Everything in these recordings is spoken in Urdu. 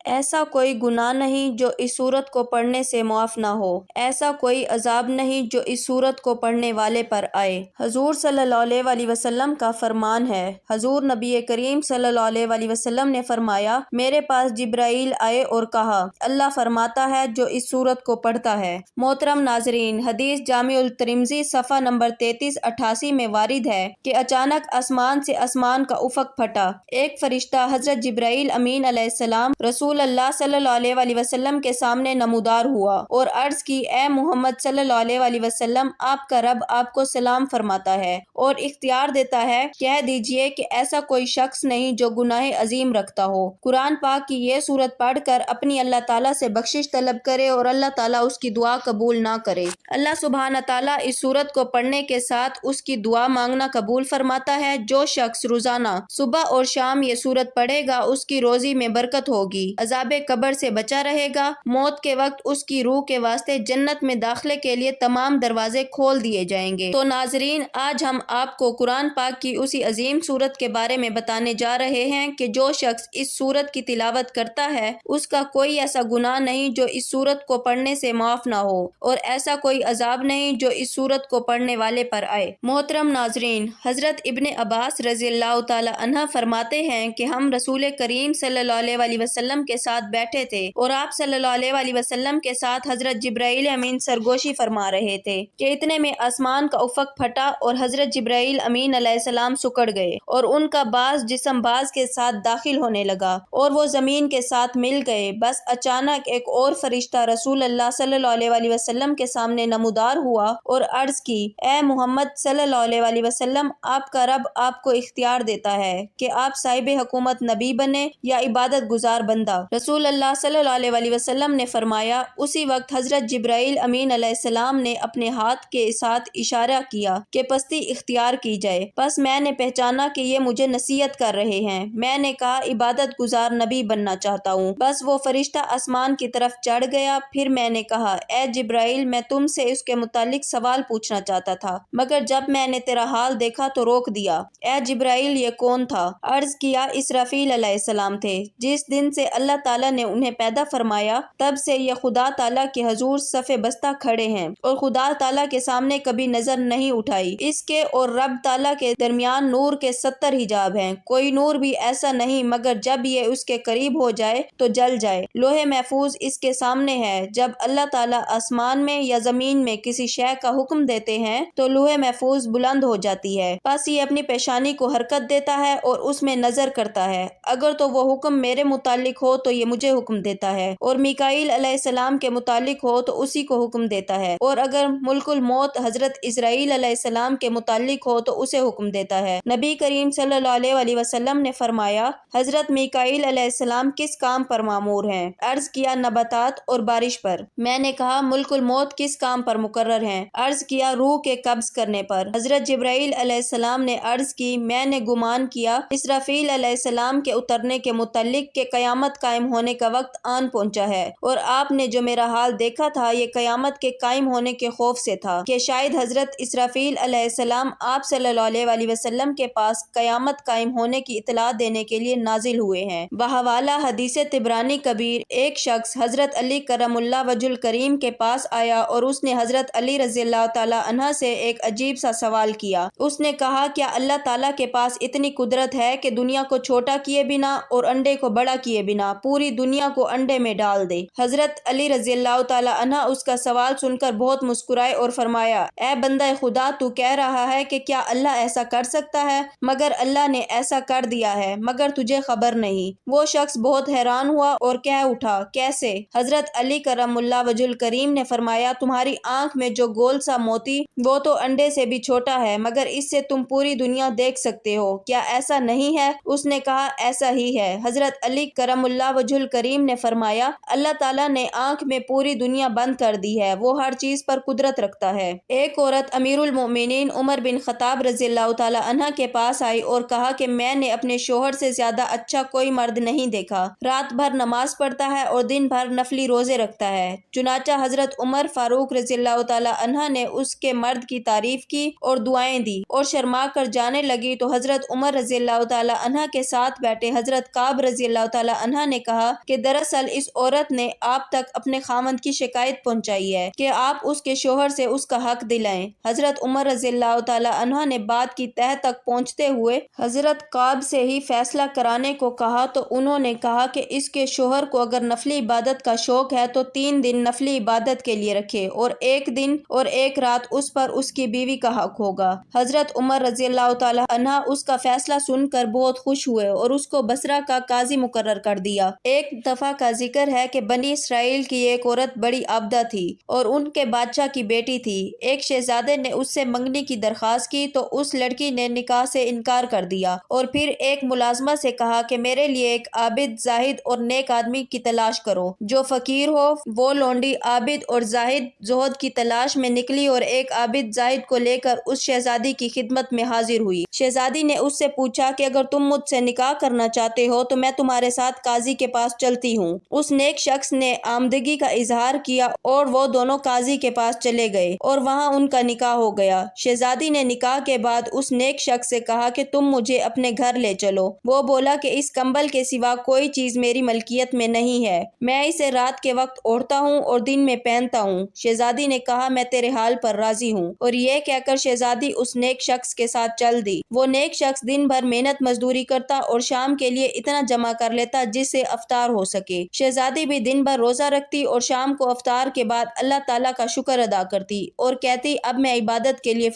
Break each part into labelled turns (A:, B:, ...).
A: ایسا کوئی گناہ نہیں جو اس سورت کو پڑھنے سے معاف نہ ہو، ایسا کوئی عذاب نہیں جو اس سورت کو پڑھنے والے پر آئے۔ حضور صلی اللہ علیہ وسلم کا فرمان ہے، حضور نبی کریم صلی اللہ علیہ وسلم نے فرمایا، میرے پاس جبرائیل آئے اور کہا، اللہ فرماتا ہے جو اس سورت کو پڑھتا ہے۔ محترم ناظرین، حدیث جامع الترمذی صفحہ نمبر 3388 میں وارد ہے کہ اچانک آسمان سے آسمان کا افق پھٹا، ایک فرشتہ حضرت جبرائیل امین علیہ السلام رسول اللہ صلی اللہ علیہ وسلم کے سامنے نمودار ہوا اور عرض کی، اے محمد صلی اللہ علیہ وسلم، آپ کا رب آپ کو سلام فرماتا ہے اور اختیار دیتا ہے، کہہ دیجئے کہ ایسا کوئی شخص نہیں جو گناہ عظیم رکھتا ہو، قرآن پاک کی یہ سورت پڑھ کر اپنی اللہ تعالیٰ سے بخشش طلب کرے اور اللہ تعالیٰ اس کی دعا قبول نہ کرے۔ اللہ سبحانہ تعالیٰ اس سورت کو پڑھنے کے ساتھ اس کی دعا مانگنا قبول فرماتا ہے۔ جو شخص روزانہ صبح اور شام یہ سورت پڑھے گا اس کی روزی میں برکت ہوگی، عذاب قبر سے بچا رہے گا، موت کے وقت اس کی روح کے واسطے جنت میں داخلے کے لیے تمام دروازے کھول دیے جائیں گے۔ تو ناظرین، آج ہم آپ کو قرآن پاک کی اسی عظیم سورت کے بارے میں بتانے جا رہے ہیں کہ جو شخص اس سورت کی تلاوت کرتا ہے اس کا کوئی ایسا گناہ نہیں جو اس سورت کو پڑھنے سے معاف نہ ہو، اور ایسا کوئی عذاب نہیں جو اس سورت کو پڑھنے والے پر آئے۔ محترم ناظرین، حضرت ابن عباس رضی اللہ تعالی عنہ فرماتے ہیں کہ ہم رسول کریم صلی اللہ علیہ وسلم کے ساتھ بیٹھے تھے اور آپ صلی اللہ علیہ وسلم کے ساتھ حضرت جبرائیل امین سرگوشی فرما رہے تھے کہ اتنے میں آسمان کا افق پھٹا اور حضرت جبرائیل امین علیہ السلام سکڑ گئے اور ان کا بعض جسم بعض کے ساتھ داخل ہونے لگا اور وہ زمین کے ساتھ مل گئے۔ بس اچانک ایک اور فرشتہ رسول اللہ صلی اللہ علیہ وسلم کے سامنے نمودار ہوا اور عرض کی، اے محمد صلی اللہ علیہ وسلم، آپ کا رب آپ کو اختیار دیتا ہے کہ آپ صاحب حکومت نبی بنے یا عبادت گزار بندہ۔ رسول اللہ صلی اللہ علیہ وسلم نے فرمایا، اسی وقت حضرت جبرائیل امین علیہ السلام نے اپنے ہاتھ کے ساتھ اشارہ کیا کہ پستی اختیار کی جائے۔ بس میں نے پہچانا کہ یہ مجھے نصیحت کر رہے ہیں۔ میں نے کہا، عبادت گزار نبی بننا چاہتا ہوں۔ بس وہ فرشتہ آسمان کی طرف چڑھ گیا۔ پھر میں نے کہا، اے جبرائیل، میں تم سے اس کے متعلق سوال پوچھنا چاہتا تھا، مگر جب میں نے تیرا حال دیکھا تو روک دیا۔ اے جبرائیل، یہ کون تھا؟ عرض کیا، اسرافیل علیہ السلام تھے۔ جس دن سے اللہ تعالیٰ نے انہیں پیدا فرمایا تب سے یہ خدا تعالیٰ کے حضور صف بستہ کھڑے ہیں اور خدا تعالیٰ کے سامنے کبھی نظر نہیں اٹھائی۔ اس کے اور رب تعالیٰ کے درمیان نور کے 70 حجاب ہیں، کوئی نور بھی ایسا نہیں مگر جب یہ اس کے قریب ہو جائے تو جل جائے۔ لوح محفوظ اس کے سامنے ہے۔ جب اللہ تعالیٰ آسمان میں یا زمین میں کسی شے کا حکم دیتے ہیں تو لوح محفوظ بلند ہو جاتی ہے، پس یہ اپنی پیشانی کو حرکت دیتا ہے اور اس میں نظر کرتا ہے۔ اگر تو وہ حکم میرے متعلق ہو تو یہ مجھے حکم دیتا ہے، اور میکائیل علیہ السلام کے متعلق ہو تو اسی کو حکم دیتا ہے، اور اگر ملک الموت حضرت اسرائیل علیہ السلام کے متعلق ہو تو اسے حکم دیتا ہے۔ نبی کریم صلی اللہ علیہ وسلم نے فرمایا، حضرت میکائیل علیہ السلام کس کام پر مامور ہیں؟ عرض کیا، نباتات اور بارش پر۔ میں نے کہا، ملک الموت کس کام پر مقرر ہیں؟ عرض کیا، روح کے قبض کرنے پر۔ حضرت جبرائیل علیہ السلام نے عرض کی، میں نے گمان کیا اسرافیل علیہ السلام کے اترنے کے متعلق کہ قیامت قائم ہونے کا وقت آن پہنچا ہے، اور آپ نے جو میرا حال دیکھا تھا یہ قیامت کے قائم ہونے کے خوف سے تھا کہ شاید حضرت اسرافیل علیہ السلام آپ صلی اللہ علیہ وسلم کے پاس قیامت قائم ہونے کی اطلاع دینے کے لیے نازل ہوئے ہیں۔ بحوالہ حدیث طبرانی کبیر، ایک شخص حضرت علی کرم اللہ وجہ الکریم کے پاس آیا اور اس نے حضرت علی رضی اللہ تعالی عنہ سے ایک عجیب سا سوال کیا۔ اس نے کہا، کیا اللہ تعالیٰ کے پاس اتنی قدرت ہے کہ دنیا کو چھوٹا کیے بنا اور انڈے کو بڑا کیے بنا پوری دنیا کو انڈے میں ڈال دے؟ حضرت علی رضی اللہ تعالی عنہ اس کا سوال سن کر بہت مسکرائے اور فرمایا، اے بندہ خدا، تو کہہ رہا ہے کہ کیا اللہ ایسا کر سکتا ہے؟ مگر اللہ نے ایسا کر دیا ہے، مگر تجھے خبر نہیں۔ وہ شخص بہت حیران ہوا اور کہہ اٹھا، کیسے؟ حضرت علی کرم اللہ وجہ الکریم نے فرمایا، تمہاری آنکھ میں جو گول سا موتی وہ تو انڈے سے بھی چھوٹا ہے، مگر اس سے تم پوری دنیا دیکھ سکتے ہو، کیا ایسا نہیں ہے؟ اس نے کہا، ایسا ہی ہے۔ حضرت علی کرم اللہ وجہ الکریم نے فرمایا، اللہ تعالیٰ نے آنکھ میں پوری دنیا بند کر دی ہے، وہ ہر چیز پر قدرت رکھتا ہے۔ ایک عورت امیر المؤمنین عمر بن خطاب رضی اللہ تعالی عنہ کے پاس آئی اور کہا کہ میں نے اپنے شوہر سے زیادہ اچھا کوئی مرد نہیں دیکھا، رات بھر نماز پڑھتا ہے اور دن بھر نفلی روزے رکھتا ہے۔ چنانچہ حضرت عمر فاروق رضی اللہ تعالی عنہ نے اس کے مرد کی تعریف کی اور دعائیں دی اور شرما کر جانے لگی تو حضرت عمر رضی اللہ تعالی عنہ کے ساتھ بیٹھے حضرت کعب رضی اللہ تعالی عنہ نے نے کہا کہ دراصل اس عورت نے آپ تک اپنے خاوند کی شکایت پہنچائی ہے کہ آپ اس کے شوہر سے اس کا حق دلائیں۔ حضرت عمر رضی اللہ تعالی عنہ نے بات کی تہہ تک پہنچتے ہوئے حضرت کعب سے ہی فیصلہ کرانے کو کہا تو انہوں نے کہا کہ اس کے شوہر کو اگر نفلی عبادت کا شوق ہے تو 3 دن نفلی عبادت کے لیے رکھے اور 1 دن اور 1 رات اس پر اس کی بیوی کا حق ہوگا۔ حضرت عمر رضی اللہ تعالی عنہ اس کا فیصلہ سن کر بہت خوش ہوئے اور اس کو بصرہ کا قاضی مقرر کر دیا۔ ایک دفعہ کا ذکر ہے کہ بنی اسرائیل کی ایک عورت بڑی عابدہ تھی اور ان کے بادشاہ کی بیٹی تھی۔ ایک شہزادے نے اس سے منگنی کی درخواست کی تو اس لڑکی نے نکاح سے انکار کر دیا اور پھر ایک ملازمہ سے کہا کہ میرے لیے ایک عابد، زاہد اور نیک آدمی کی تلاش کرو جو فقیر ہو۔ وہ لونڈی عابد اور زہد کی تلاش میں نکلی اور ایک عابد زاہد کو لے کر اس شہزادی کی خدمت میں حاضر ہوئی۔ شہزادی نے اس سے پوچھا کہ اگر تم مجھ سے نکاح کرنا چاہتے ہو تو میں تمہارے ساتھ قاضی کے پاس چلتی ہوں۔ اس نیک شخص نے آمدگی کا اظہار کیا اور وہ دونوں قاضی کے پاس چلے گئے اور وہاں ان کا نکاح ہو گیا۔ شہزادی نے نکاح کے بعد اس نیک شخص سے کہا کہ تم مجھے اپنے گھر لے چلو۔ وہ بولا کہ اس کمبل کے سوا کوئی چیز میری ملکیت میں نہیں ہے، میں اسے رات کے وقت اوڑھتا ہوں اور دن میں پہنتا ہوں۔ شہزادی نے کہا میں تیرے حال پر راضی ہوں، اور یہ کہہ کر شہزادی اس نیک شخص کے ساتھ چل دی۔ وہ نیک شخص دن بھر محنت مزدوری کرتا اور شام کے لیے اتنا جمع کر لیتا جس سے افطار ہو سکے۔ شہزادی بھی دن بھر روزہ رکھتی اور شام کو افطار کے بعد اللہ تعالیٰ کا شکر ادا کرتی اور کہتی اب میں عبادت کے لیے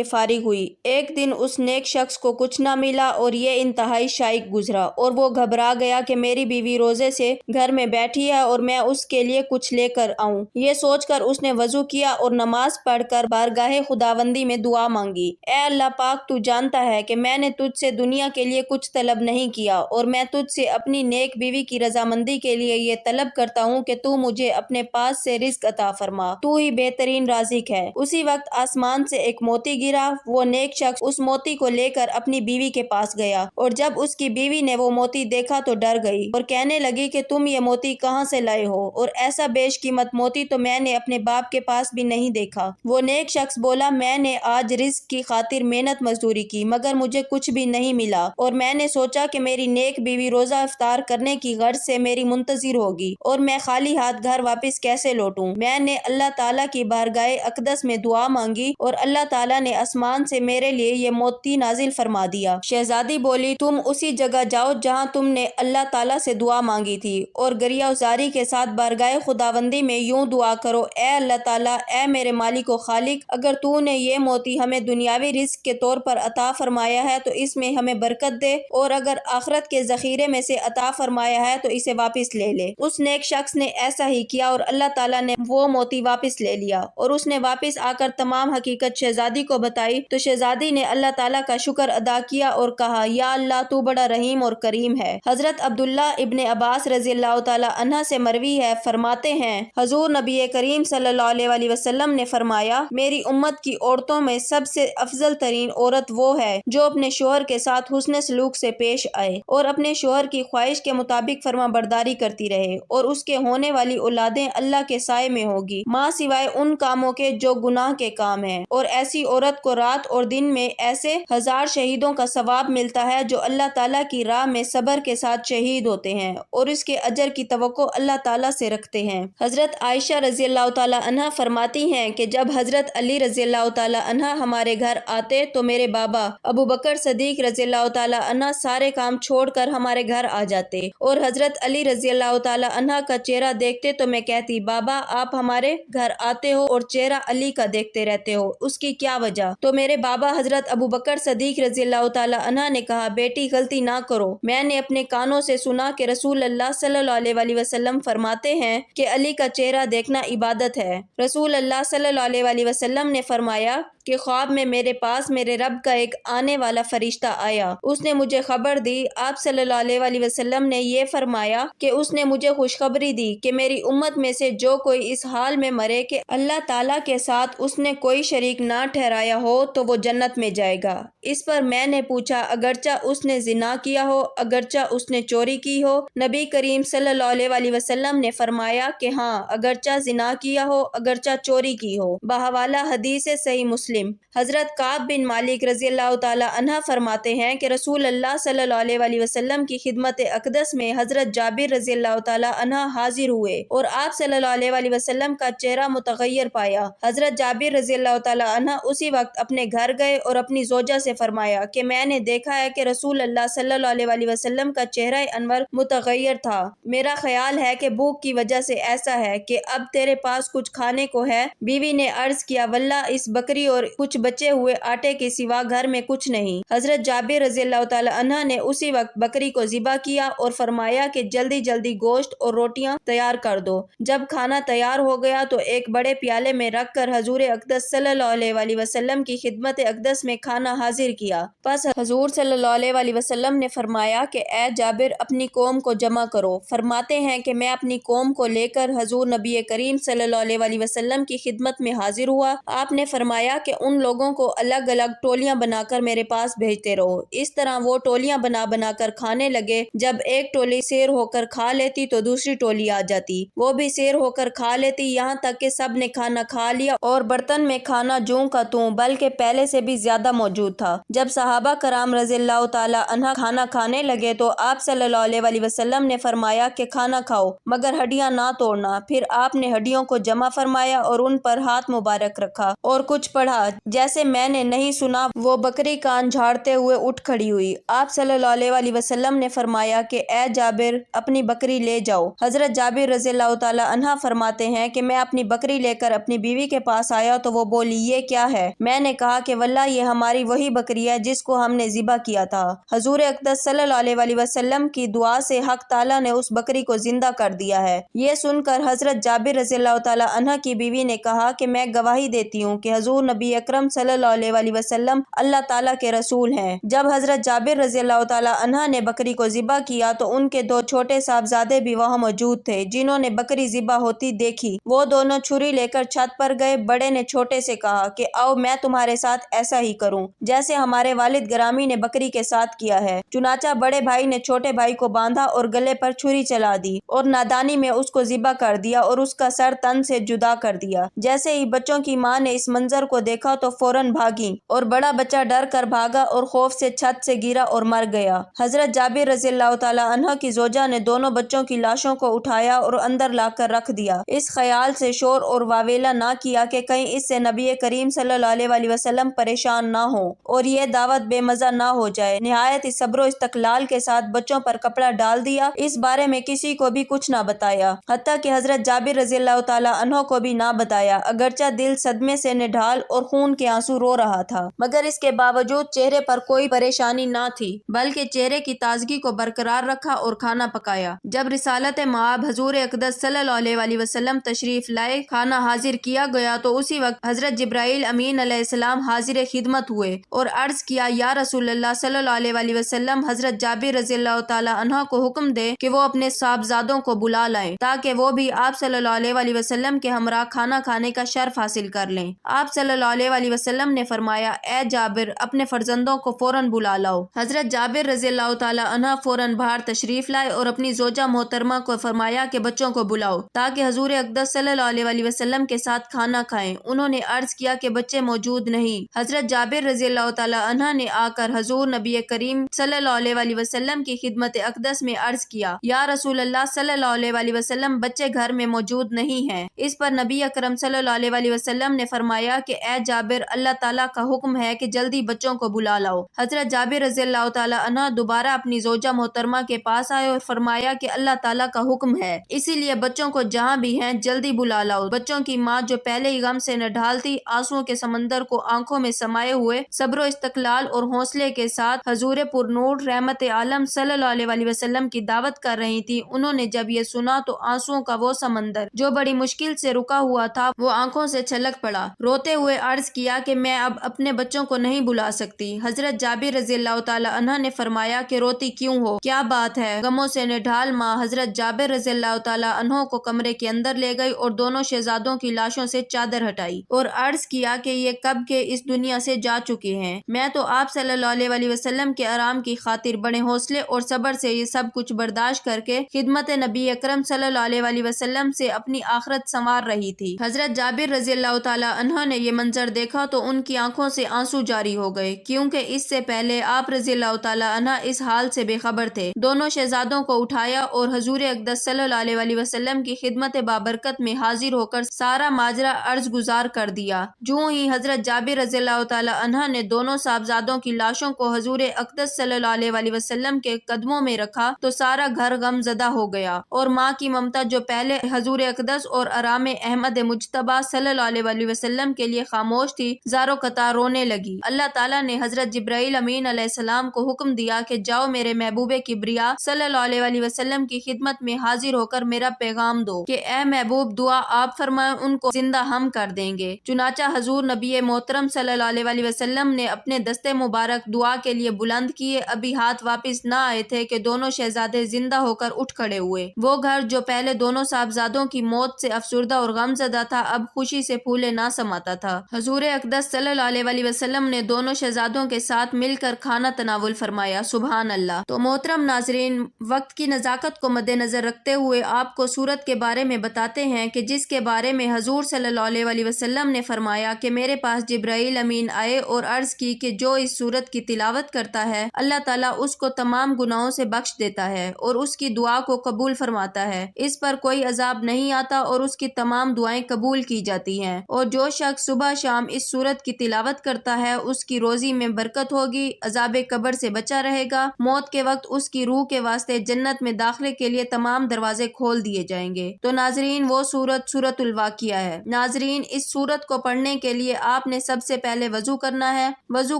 A: فارغ ہوئی۔ ایک دن اس نیک شخص کو کچھ نہ ملا اور یہ انتہائی شائق گزرا اور وہ گھبرا گیا کہ میری بیوی روزے سے گھر میں بیٹھی ہے اور میں اس کے لیے کچھ لے کر آؤں۔ یہ سوچ کر اس نے وضو کیا اور نماز پڑھ کر بارگاہ خداوندی میں دعا مانگی۔ اے اللہ پاک، تو جانتا ہے کہ میں نے تجھ سے دنیا کے لیے کچھ طلب نہیں کیا اور میں تجھ سے اپنی نیک بیوی کی رضامندی کے لیے یہ طلب کرتا ہوں کہ تو مجھے اپنے پاس سے رزق عطا فرما، تو ہی بہترین رازق ہے۔ اسی وقت آسمان سے ایک موتی گرا۔ وہ نیک شخص اس موتی کو لے کر اپنی بیوی کے پاس گیا اور جب اس کی بیوی نے وہ موتی دیکھا تو ڈر گئی اور کہنے لگی کہ تم یہ موتی کہاں سے لائے ہو، اور ایسا بیش قیمت موتی تو میں نے اپنے باپ کے پاس بھی نہیں دیکھا۔ وہ نیک شخص بولا میں نے آج رزق کی خاطر محنت مزدوری کی مگر مجھے کچھ بھی نہیں ملا، اور میں نے سوچا کہ میری نیک بیوی روزہ افطار کرنے کی غرض سے میری منتظر ہوگی اور میں خالی ہاتھ گھر واپس کیسے لوٹوں۔ میں نے اللہ تعالیٰ کی بارگاہ اقدس میں دعا مانگی اور اللہ تعالیٰ نے آسمان سے میرے لیے یہ موتی نازل فرما دیا۔ شہزادی بولی تم اسی جگہ جاؤ جہاں تم نے اللہ تعالیٰ سے دعا مانگی تھی اور گریہ وزاری کے ساتھ بارگاہ خداوندی میں یوں دعا کرو، اے اللہ تعالیٰ، اے میرے مالک و خالق، اگر تو نے یہ موتی ہمیں دنیاوی رزق کے طور پر عطا فرمایا ہے تو اس میں ہمیں برکت دے، اور اگر آخرت کے ذخیرے میں سے عطا فرمایا ہے تو اسے واپس لے لے۔ اس نیک شخص نے ایسا ہی کیا اور اللہ تعالیٰ نے وہ موتی واپس لے لیا، اور اس نے واپس آ کر تمام حقیقت شہزادی کو بتائی تو شہزادی نے اللہ تعالیٰ کا شکر ادا کیا اور کہا یا اللہ تو بڑا رحیم اور کریم ہے۔ حضرت عبداللہ ابن عباس رضی اللہ تعالی عنہ سے مروی ہے، فرماتے ہیں حضور نبی کریم صلی اللہ علیہ وسلم نے فرمایا میری امت کی عورتوں میں سب سے افضل ترین عورت وہ ہے جو اپنے شوہر کے ساتھ حسن سلوک سے پیش آئے اور اپنے شوہر کی خواہش کے مطابق فرما برداری کرتی رہے، اور اس کے ہونے والی اولادیں اللہ کے سائے میں ہوگی ماں سوائے ان کاموں کے جو گناہ کے کام ہیں، اور ایسی عورت کو رات اور دن میں ایسے 1000 شہیدوں کا ثواب ملتا ہے جو اللہ تعالیٰ کی راہ میں صبر کے ساتھ شہید ہوتے ہیں اور اس کے اجر کی توقع اللہ تعالیٰ سے رکھتے ہیں۔ حضرت عائشہ رضی اللہ تعالی عنہ فرماتی ہیں کہ جب حضرت علی رضی اللہ تعالی عنہ ہمارے گھر آتے تو میرے بابا ابو بکر صدیق رضی اللہ تعالی عنہ سارے کام چھوڑ کر ہمارے گھر آ جاتے اور حضرت علی رضی اللہ تعالی عنہ کا چہرہ دیکھتے تو میں کہتی بابا آپ ہمارے گھر آتے ہو اور چہرہ علی کا دیکھتے رہتے ہو، اس کی کیا وجہ؟ تو میرے بابا حضرت ابو بکر صدیق رضی اللہ تعالی عنہ نے کہا بیٹی غلطی نہ کرو، میں نے اپنے کانوں سے سنا کہ رسول اللہ صلی اللہ علیہ وسلم فرماتے ہیں کہ علی کا چہرہ دیکھنا عبادت ہے۔ رسول اللہ صلی اللہ علیہ وسلم نے فرمایا کہ خواب میں میرے پاس میرے رب کا ایک آنے والا فرشتہ آیا، اس نے مجھے خبر دی، آپ صلی اللہ علیہ وسلم نے یہ فرمایا کہ اس نے مجھے خوشخبری دی کہ میری امت میں سے جو کوئی اس حال میں مرے کہ اللہ تعالیٰ کے ساتھ اس نے کوئی شریک نہ ٹھہرایا ہو تو وہ جنت میں جائے گا۔ اس پر میں نے پوچھا اگرچہ اس نے زنا کیا ہو، اگرچہ اس نے چوری کی ہو؟ نبی کریم صلی اللہ علیہ وسلم نے فرمایا کہ ہاں، اگرچہ زنا کیا ہو، اگرچہ چوری کی ہو۔ بحوالہ حدیث صحیح مسلم۔ مسلم۔ حضرت کعب بن مالک رضی اللہ تعالی عنہ فرماتے ہیں کہ رسول اللہ صلی اللہ علیہ وسلم کی خدمت اقدس میں حضرت جابر رضی اللہ تعالی عنہ حاضر ہوئے اور آپ صلی اللہ علیہ وسلم کا چہرہ متغیر پایا۔ حضرت جابر رضی اللہ تعالی عنہ اسی وقت اپنے گھر گئے اور اپنی زوجہ سے فرمایا کہ میں نے دیکھا ہے کہ رسول اللہ صلی اللہ علیہ وسلم کا چہرہ انور متغیر تھا۔ میرا خیال ہے کہ بھوک کی وجہ سے ایسا ہے کہ اب تیرے پاس کچھ کھانے کو ہے؟ بیوی نے عرض کیا واللہ اس بکری اور کچھ بچے ہوئے آٹے کے سوا گھر میں کچھ نہیں۔ حضرت جابر رضی اللہ تعالی عنہ نے اسی وقت بکری کو ذبح کیا اور فرمایا کہ جلدی جلدی گوشت اور روٹیاں تیار کر دو۔ جب کھانا تیار ہو گیا تو ایک بڑے پیالے میں رکھ کر حضور اقدس صلی اللہ علیہ وسلم کی خدمت اقدس میں کھانا حاضر کیا۔ پس حضور صلی اللہ علیہ وسلم نے فرمایا کہ اے جابر اپنی قوم کو جمع کرو۔ فرماتے ہیں کہ میں اپنی قوم کو لے کر حضور نبی کریم صلی اللہ علیہ وسلم کی خدمت میں حاضر ہوا۔ آپ نے فرمایا کہ ان لوگوں کو الگ الگ ٹولیاں بنا کر میرے پاس بھیجتے رہو۔ اس طرح وہ ٹولیاں بنا بنا کر کھانے لگے۔ جب ایک ٹولی سیر ہو کر کھا لیتی تو دوسری ٹولی آ جاتی، وہ بھی سیر ہو کر کھا لیتی، یہاں تک کہ سب نے کھانا کھا لیا اور برتن میں کھانا جوں کا توں بلکہ پہلے سے بھی زیادہ موجود تھا۔ جب صحابہ کرام رضی اللہ تعالی عنہ کھانا کھانے لگے تو آپ صلی اللہ علیہ وسلم نے فرمایا کہ کھانا کھاؤ مگر ہڈیاں نہ توڑنا۔ پھر آپ نے ہڈیوں کو جمع فرمایا اور ان پر ہاتھ مبارک رکھا اور کچھ پڑھا جیسے میں نے نہیں سنا۔ وہ بکری کان جھاڑتے ہوئے اٹھ کھڑی ہوئی۔ آپ صلی اللہ علیہ وسلم نے فرمایا کہ اے جابر اپنی بکری لے جاؤ۔ حضرت جابر رضی اللہ تعالی عنہ فرماتے ہیں کہ میں اپنی بکری لے کر اپنی بیوی کے پاس آیا تو وہ بولی یہ کیا ہے؟ میں نے کہا کہ واللہ یہ ہماری وہی بکری ہے جس کو ہم نے ذبح کیا تھا۔ حضور اقدس صلی اللہ علیہ وسلم کی دعا سے حق تعالیٰ نے اس بکری کو زندہ کر دیا ہے۔ یہ سن کر حضرت جابر رضی اللہ تعالی عنہ کی بیوی نے کہا کہ میں گواہی دیتی ہوں کہ حضور نبی اکرم صلی اللہ علیہ وسلم اللہ تعالیٰ کے رسول ہیں۔ جب حضرت جابر رضی اللہ تعالی عنہ نے بکری کو ذبح کیا تو ان کے دو چھوٹے صاحبزادے بھی وہاں موجود تھے جنہوں نے بکری ذبح ہوتی دیکھی۔ وہ دونوں چھری لے کر چھت پر گئے۔ بڑے نے چھوٹے سے کہا کہ آؤ میں تمہارے ساتھ ایسا ہی کروں جیسے ہمارے والد گرامی نے بکری کے ساتھ کیا ہے۔ چنانچہ بڑے بھائی نے چھوٹے بھائی کو باندھا اور گلے پر چھری چلا دی اور نادانی میں اس کو ذبح کر دیا اور اس کا سر تن سے جدا کر دیا۔ جیسے ہی بچوں کی ماں نے اس منظر کو دیکھا تو فوراً بھاگی اور بڑا بچہ ڈر کر بھاگا اور خوف سے چھت سے گرا اور مر گیا۔ حضرت جابر رضی اللہ تعالی عنہ کی زوجہ نے دونوں بچوں کی لاشوں کو اٹھایا اور اندر لا کر رکھ دیا، اس خیال سے شور اور واویلا نہ کیا کہ کہیں اس سے نبی کریم صلی اللہ علیہ وسلم پریشان نہ ہو اور یہ دعوت بے مزہ نہ ہو جائے۔ نہایت ہی صبر و استقلال کے ساتھ بچوں پر کپڑا ڈال دیا، اس بارے میں کسی کو بھی کچھ نہ بتایا، حتیٰ کہ حضرت جابر رضی اللہ تعالی عنہ کو بھی نہ بتایا، اگرچہ دل صدمے سے نڈھال اور خون کے آنسو رو رہا تھا، مگر اس کے باوجود چہرے پر کوئی پریشانی نہ تھی بلکہ چہرے کی تازگی کو برقرار رکھا اور کھانا پکایا۔ جب رسالت مآب حضور اقدس صلی اللہ علیہ وسلم تشریف لائے، کھانا حاضر کیا گیا تو اسی وقت حضرت جبرائیل امین علیہ السلام حاضر خدمت ہوئے اور عرض کیا یا رسول اللہ صلی اللہ علیہ وسلم حضرت جابر رضی اللہ تعالی عنہ کو حکم دے کہ وہ اپنے صاحبزادوں کو بلا لائیں تاکہ وہ بھی آپ صلی اللہ علیہ وسلم کے ہمراہ کھانا کھانے کا شرف حاصل کر لیں۔ آپ صلی اللہ علیہ وسلم نے فرمایا اے جابر اپنے فرزندوں کو فوراً بلا لاؤ۔ حضرت جابر رضی اللہ تعالی عنہ فوراً باہر تشریف لائے اور اپنی زوجہ محترمہ کو فرمایا کہ بچوں کو بلاؤ تاکہ حضور اقدس صلی اللہ علیہ وسلم کے ساتھ کھانا کھائیں۔ انہوں نے عرض کیا کہ بچے موجود نہیں۔ حضرت جابر رضی اللہ تعالی عنہ نے آ کر حضور نبی کریم صلی اللہ علیہ وسلم کی خدمت اقدس میں عرض کیا یا رسول اللہ صلی اللہ علیہ وسلم بچے گھر میں موجود نہیں ہیں۔ اس پر نبی اکرم صلی اللہ علیہ وسلم نے فرمایا کہ اے جابر اللہ تعالیٰ کا حکم ہے کہ جلدی بچوں کو بلا لاؤ۔ حضرت جابر رضی اللہ تعالی عنہ دوبارہ اپنی زوجہ محترمہ کے پاس آئے اور فرمایا کہ اللہ تعالیٰ کا حکم ہے، اسی لیے بچوں کو جہاں بھی ہیں جلدی بلا لاؤ۔ بچوں کی ماں جو پہلے ہی غم سے نڈھال تھی، آنسوؤں کے سمندر کو آنکھوں میں سمائے ہوئے صبر و استقلال اور حوصلے کے ساتھ حضور پرنور رحمت عالم صلی اللہ علیہ وسلم کی دعوت کر رہی تھی، انہوں نے جب یہ سنا تو آنسوؤں کا وہ سمندر جو بڑی مشکل سے رکا ہوا تھا وہ آنکھوں سے چھلک پڑا۔ روتے ہوئے عرض کیا کہ میں اب اپنے بچوں کو نہیں بلا سکتی۔ حضرت جابر رضی اللہ تعالی عنہ نے فرمایا کہ روتی کیوں ہو، کیا بات ہے؟ غموں سے نڈھال ماں حضرت جابر رضی اللہ تعالی عنہ کو کمرے کے اندر لے گئی اور دونوں شہزادوں کی لاشوں سے چادر ہٹائی اور عرض کیا کہ یہ کب کے اس دنیا سے جا چکے ہیں، میں تو آپ صلی اللہ علیہ وسلم کے آرام کی خاطر بڑے حوصلے اور صبر سے یہ سب کچھ برداشت کر کے خدمت نبی اکرم صلی اللہ علیہ وسلم سے اپنی آخرت سنوار رہی تھی۔ حضرت جابر رضی اللہ تعالی عنہ نے یہ منظر منظر دیکھا تو ان کی آنکھوں سے آنسو جاری ہو گئے، کیونکہ اس سے پہلے آپ رضی اللہ تعالیٰ عنہ اس حال سے بے خبر تھے۔ دونوں شہزادوں کو اٹھایا اور حضور اقدس صلی اللہ علیہ وسلم کی خدمت بابرکت میں حاضر ہو کر سارا ماجرا عرض گزار کر دیا۔ جو ہی حضرت جابر رضی اللہ تعالیٰ عنہ نے دونوں صاحبزادوں کی لاشوں کو حضور اقدس صلی اللہ علیہ وسلم کے قدموں میں رکھا تو سارا گھر غم زدہ ہو گیا، اور ماں کی ممتا جو پہلے حضور اقدس اور آرام احمد مجتبیٰ صلی اللہ علیہ وسلم کے لیے خاموش تھی، زارو قطار رونے لگی۔ اللہ تعالیٰ نے حضرت جبرائیل امین علیہ السلام کو حکم دیا کہ جاؤ میرے محبوب کبریا صلی اللہ علیہ وسلم کی خدمت میں حاضر ہو کر میرا پیغام دو کہ اے محبوب دعا آپ فرمائیں ان کو زندہ ہم کر دیں گے۔ چنانچہ حضور نبی محترم صلی اللہ علیہ وسلم نے اپنے دستے مبارک دعا کے لیے بلند کیے، ابھی ہاتھ واپس نہ آئے تھے کہ دونوں شہزادے زندہ ہو کر اٹھ کھڑے ہوئے۔ وہ گھر جو پہلے دونوں صاحبزادوں کی موت سے افسردہ اور غم زدہ تھا، اب خوشی سے پھولے نہ سماتا تھا۔ حضور اقدس صلی اللہ علیہ وسلم نے دونوں شہزادوں کے ساتھ مل کر کھانا تناول فرمایا۔ سبحان اللہ۔ تو محترم ناظرین، وقت کی نزاکت کو مد نظر رکھتے ہوئے آپ کو سورت کے بارے میں بتاتے ہیں کہ جس کے بارے میں حضور صلی اللہ علیہ وسلم نے فرمایا کہ میرے پاس جبرائیل امین آئے اور عرض کی کہ جو اس سورت کی تلاوت کرتا ہے اللہ تعالیٰ اس کو تمام گناہوں سے بخش دیتا ہے اور اس کی دعا کو قبول فرماتا ہے، اس پر کوئی عذاب نہیں آتا اور اس کی تمام دعائیں قبول کی جاتی ہیں، اور جو شخص صبح شام اس سورت کی تلاوت کرتا ہے اس کی روزی میں برکت ہوگی، عذاب قبر سے بچا رہے گا، موت کے وقت اس کی روح کے واسطے جنت میں داخلے کے لیے تمام دروازے کھول دیے جائیں گے۔ تو ناظرین، وہ سورت الواقعہ ہے۔ ناظرین، اس سورت کو پڑھنے کے لیے آپ نے سب سے پہلے وضو کرنا ہے۔ وضو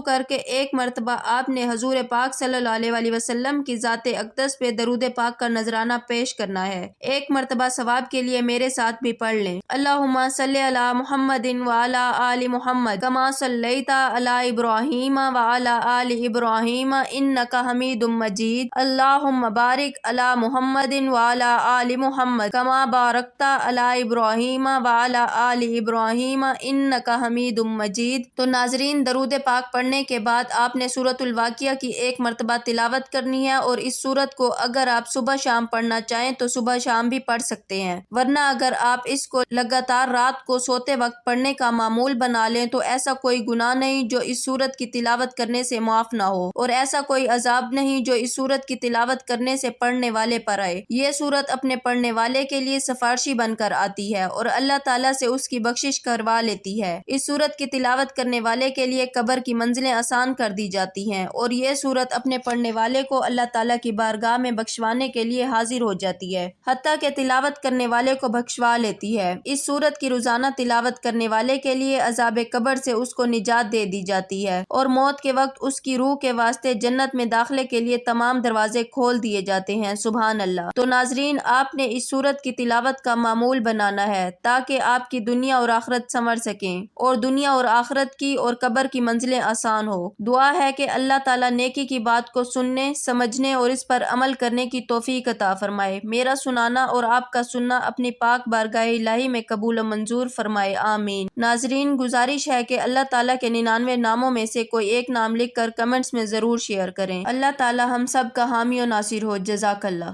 A: کر کے ایک مرتبہ آپ نے حضور پاک صلی اللہ علیہ وسلم کی ذات اقدس پہ درود پاک کا نذرانہ پیش کرنا ہے۔ ایک مرتبہ ثواب کے لیے میرے ساتھ بھی پڑھ لیں۔ اللہم صلی علی محمد وعلی آل محمد کما صلیت علی ابراہیم وعلی آل ابراہیم انک حمید مجید۔ اللہم بارک علی محمد وعلی آل محمد کما بارکت علی ابراہیم وعلی آل ابراہیم انک حمید مجید۔ تو ناظرین، درود پاک پڑھنے کے بعد آپ نے سورت الواقعہ کی ایک مرتبہ تلاوت کرنی ہے، اور اس سورت کو اگر آپ صبح شام پڑھنا چاہیں تو صبح شام بھی پڑھ سکتے ہیں، ورنہ اگر آپ اس کو لگاتار رات کو سوتے وقت پڑھنے کا معمول بنا لیں تو ایسا کوئی گناہ نہیں جو اس سورت کی تلاوت کرنے سے معاف نہ ہو، اور ایسا کوئی عذاب نہیں جو اس سورت کی تلاوت کرنے سے پڑھنے والے پر آئے۔ یہ سورت اپنے پڑھنے والے کے لیے سفارشی بن کر آتی ہے اور اللہ تعالیٰ سے اس کی بخشش کروا لیتی ہے۔ اس سورت کی تلاوت کرنے والے کے لیے قبر کی منزلیں آسان کر دی جاتی ہیں، اور یہ سورت اپنے پڑھنے والے کو اللہ تعالیٰ کی بارگاہ میں بخشوانے کے لیے حاضر ہو جاتی ہے، حتیٰ کہ تلاوت کرنے والے کو بخشوا لیتی ہے۔ اس سورت کی روزانہ تلاوت کرنے والے کے لیے عذاب قبر سے اس کو نجات دے دی جاتی ہے، اور موت کے وقت اس کی روح کے واسطے جنت میں داخلے کے لیے تمام دروازے کھول دیے جاتے ہیں۔ سبحان اللہ۔ تو ناظرین، آپ نے اس سورت کی تلاوت کا معمول بنانا ہے تاکہ آپ کی دنیا اور آخرت سنور سکیں، اور دنیا اور آخرت کی اور قبر کی منزلیں آسان ہو۔ دعا ہے کہ اللہ تعالیٰ نیکی کی بات کو سننے، سمجھنے اور اس پر عمل کرنے کی توفیق عطا فرمائے۔ میرا سنانا اور آپ کا سننا اپنی پاک بارگاہ الہی میں قبول و منظور فرمائے، آمین۔ ناظرین، گزارش ہے کہ اللہ تعالیٰ کے 99 ناموں میں سے کوئی ایک نام لکھ کر کمنٹس میں ضرور شیئر کریں۔ اللہ تعالیٰ ہم سب کا حامی و ناصر ہو۔ جزاک اللہ۔